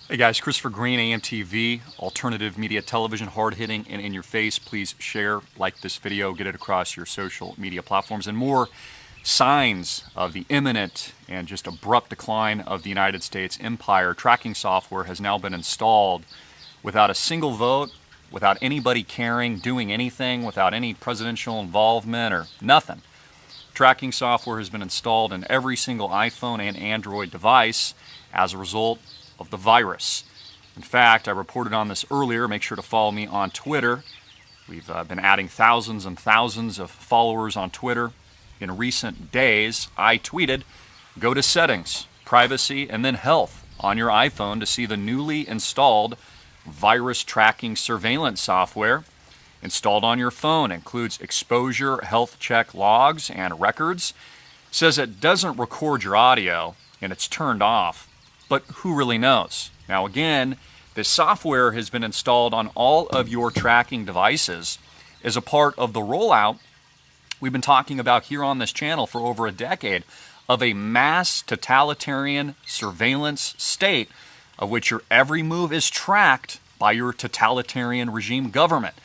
Hey guys, Christopher Green, AMTV, alternative media television, hard-hitting and in your face. Please share, like this video, get it across your social media platforms. And more signs of the imminent and just abrupt decline of the United States empire. Tracking software has now been installed without a single vote, without anybody caring, doing anything, without any presidential involvement or nothing. Tracking software has been installed in every single iPhone and Android device as a result of the virus. In fact, I reported on this earlier. Make sure to follow me on Twitter. We've been adding thousands and thousands of followers on Twitter. In recent days, I tweeted, go to Settings, Privacy, and then Health on your iPhone to see the newly installed virus tracking surveillance software installed on your phone. Includes exposure, health check logs, and records. Says it doesn't record your audio, and it's turned off. But who really knows? Now again, this software has been installed on all of your tracking devices as a part of the rollout we've been talking about here on this channel for over a decade of a mass totalitarian surveillance state of which your every move is tracked by your totalitarian regime government.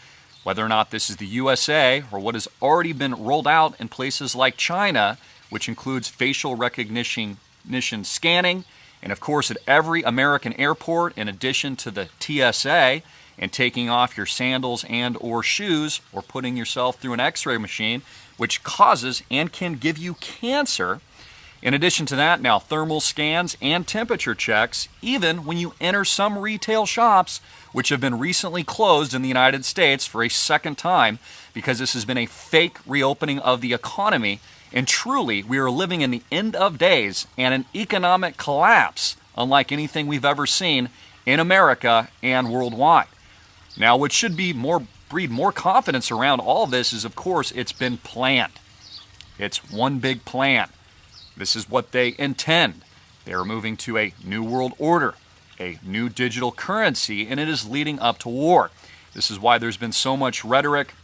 Whether or not this is the USA or what has already been rolled out in places like China, which includes facial recognition scanning, and of course, at every American airport, in addition to the TSA and taking off your sandals and or shoes or putting yourself through an x-ray machine, which causes and can give you cancer. In addition to that, now thermal scans and temperature checks, even when you enter some retail shops, which have been recently closed in the United States for a second time because this has been a fake reopening of the economy. And truly, we are living in the end of days and an economic collapse unlike anything we've ever seen in America and worldwide. Now, what should be breed more confidence around all this is, of course, it's been planned. It's one big plan. This is what they intend. They are moving to a new world order, a new digital currency, and it is leading up to war. This is why there's been so much rhetoric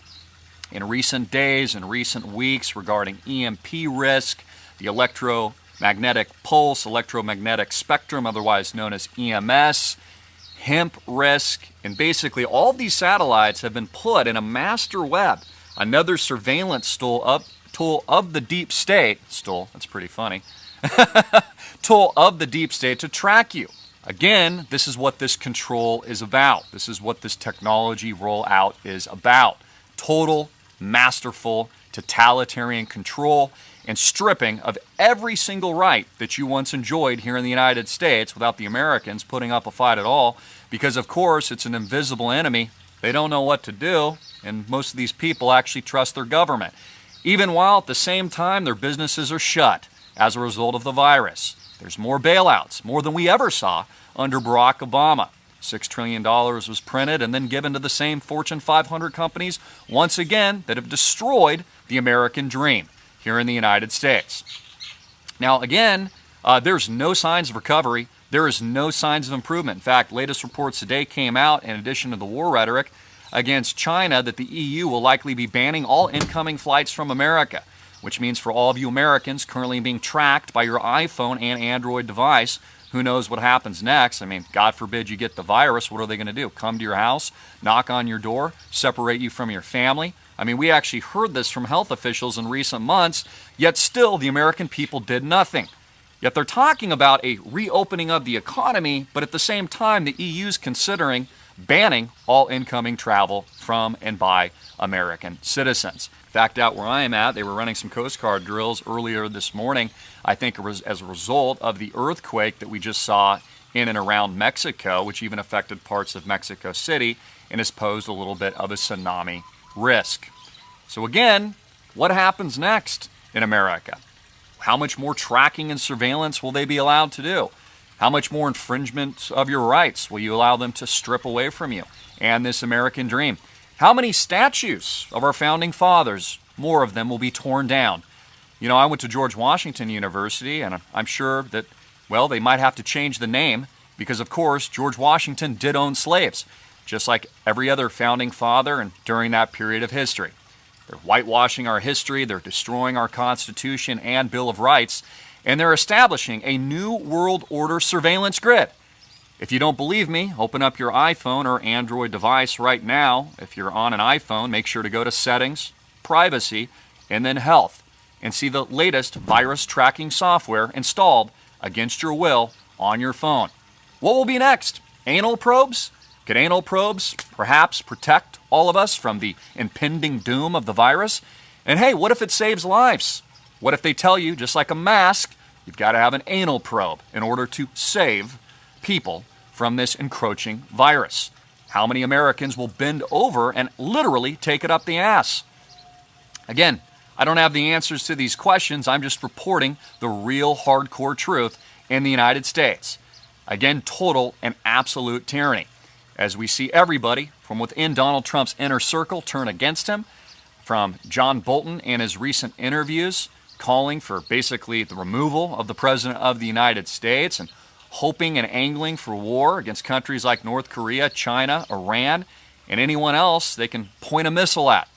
in recent days and recent weeks regarding EMP risk, the electromagnetic pulse, electromagnetic spectrum, otherwise known as EMS, hemp risk, and basically all of these satellites have been put in a master web, another surveillance tool of the deep state, that's pretty funny, tool of the deep state to track you. Again, this is what this control is about. This is what this technology rollout is about. Total masterful totalitarian control and stripping of every single right that you once enjoyed here in the United States without the Americans putting up a fight at all, because of course it's an invisible enemy. They don't know what to do, and most of these people actually trust their government, even while at the same time their businesses are shut as a result of the virus. There's more bailouts, more than we ever saw under Barack Obama. $6 trillion was printed and then given to the same Fortune 500 companies, once again, that have destroyed the American dream here in the United States. Now, again, there's no signs of recovery. There is no signs of improvement. In fact, latest reports today came out, in addition to the war rhetoric against China, that the EU will likely be banning all incoming flights from America, which means for all of you Americans currently being tracked by your iPhone and Android device, who knows what happens next? I mean, God forbid you get the virus. What are they going to do? Come to your house, knock on your door, separate you from your family? I mean, we actually heard this from health officials in recent months, yet still the American people did nothing. Yet they're talking about a reopening of the economy, but at the same time, the EU's considering banning all incoming travel from and by American citizens. In fact, out where I am at, they were running some Coast Guard drills earlier this morning. I think it was as a result of the earthquake that we just saw in and around Mexico, which even affected parts of Mexico City and has posed a little bit of a tsunami risk. So again, what happens next in America? How much more tracking and surveillance will they be allowed to do? How much more infringement of your rights will you allow them to strip away from you and this American dream? How many statues of our founding fathers, more of them, will be torn down? You know, I went to George Washington University, and I'm sure that, well, they might have to change the name because, of course, George Washington did own slaves, just like every other founding father and during that period of history. They're whitewashing our history, they're destroying our Constitution and Bill of Rights, and they're establishing a new world order surveillance grid. If you don't believe me, open up your iPhone or Android device right now. If you're on an iPhone, make sure to go to Settings, Privacy, and then Health, and see the latest virus tracking software installed against your will on your phone. What will be next? Anal probes? Could anal probes perhaps protect all of us from the impending doom of the virus? And hey, what if it saves lives? What if they tell you, just like a mask, you've got to have an anal probe in order to save people from this encroaching virus? How many Americans will bend over and literally take it up the ass? Again, I don't have the answers to these questions. I'm just reporting the real hardcore truth in the United States. Again, total and absolute tyranny, as we see everybody from within Donald Trump's inner circle turn against him, from John Bolton and his recent interviews calling for basically the removal of the President of the United States and hoping and angling for war against countries like North Korea, China, Iran, and anyone else they can point a missile at.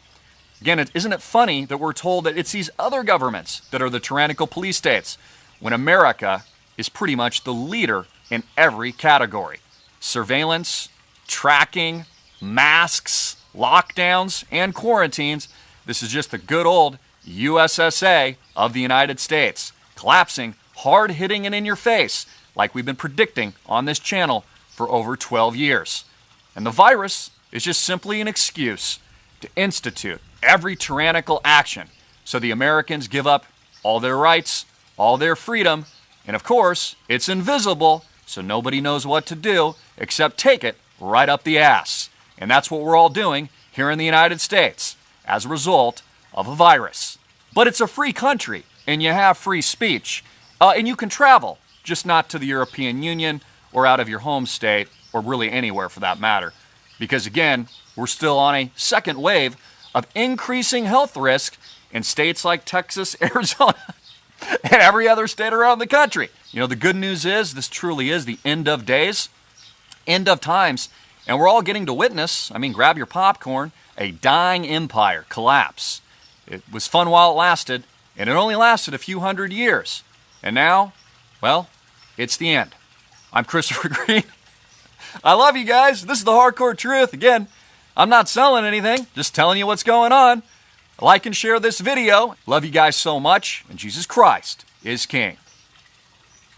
Again, isn't it funny that we're told that it's these other governments that are the tyrannical police states, when America is pretty much the leader in every category? Surveillance, tracking, masks, lockdowns, and quarantines. This is just the good old USSA of the United States, collapsing, hard-hitting, and in your face, like we've been predicting on this channel for over 12 years. And the virus is just simply an excuse to institute every tyrannical action so the Americans give up all their rights, all their freedom, and of course, it's invisible, so nobody knows what to do except take it right up the ass. And that's what we're all doing here in the United States as a result of a virus. But it's a free country, and you have free speech, and you can travel, just not to the European Union or out of your home state, or really anywhere for that matter. Because again, we're still on a second wave of increasing health risk in states like Texas, Arizona, and every other state around the country. You know, the good news is this truly is the end of days, end of times, and we're all getting to witness, grab your popcorn, a dying empire collapse. It was fun while it lasted, and it only lasted a few hundred years. And now, well, it's the end. I'm Christopher Green. I love you guys. This is the hardcore truth. Again, I'm not selling anything, just telling you what's going on. Like and share this video. Love you guys so much, and Jesus Christ is King.